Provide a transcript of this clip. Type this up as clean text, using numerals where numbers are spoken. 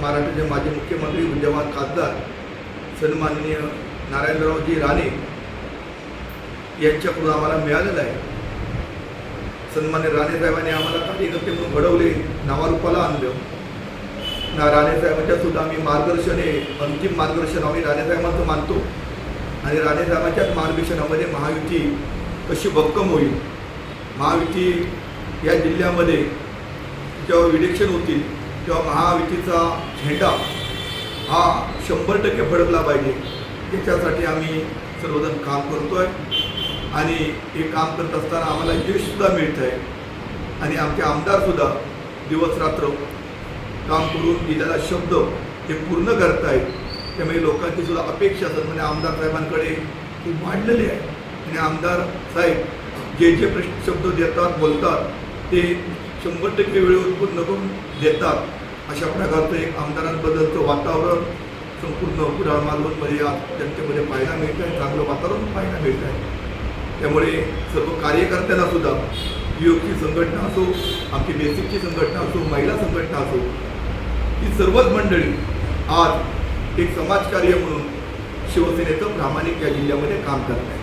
महाराष्ट्राचे माजी मुख्यमंत्री विद्यमान खासदार सन्माननीय नारायणरावजी राणे यांच्याकडून आम्हाला मिळालेलं आहे। सन्मान्य राणे साहेबांनी आम्हाला कार्यकर्ते म्हणून घडवले, नावारूपाला आणलं। राणे साहेबांच्या सुद्धा आम्ही मार्गदर्शन हे अंतिम मार्गदर्शन आम्ही राणे साहेबांचं मानतो आणि राणे साहेबांच्याच मार्गदर्शनामध्ये महायुती कशी भक्कम होईल, महायुती या जिल्ह्यामध्ये जेव्हा इलेक्शन होतील तेव्हा महायुतीचा झेंडा हा 100% फडकला पाहिजे, त्याच्यासाठी आम्ही सर्वजण काम करतो आहे आणि हे काम करत असताना आम्हाला यशसुद्धा मिळतं आहे आणि आमचे आमदारसुद्धा दिवसरात्र काम करून दिलेला शब्द हे पूर्ण करत आहेत। त्यामुळे लोकांची सुद्धा अपेक्षा म्हणजे आमदार साहेबांकडे खूप वाढलेली आहे आणि आमदार साहेब जे जे शब्द देतात बोलतात ते 100% वेळेवर पूर्ण करून देतात। अशा प्रकारचं एक आमदारांबद्दलचं वातावरण संपूर्ण कुडाळ मालवणमध्ये आज जनतेमध्ये पाहायला मिळतं आहे, चांगलं वातावरण पाहायला मिळतं आहे। त्यामुळे सर्व कार्यकर्त्यांना सुद्धा युवकची संघटना असो, आमची बेसिकची संघटना असो, महिला संघटना असो, ही सर्वच मंडळी आज एक समाजकार्य म्हणून शिवसेनेचं प्रामाणिक या जिल्ह्यामध्ये काम करत आहे।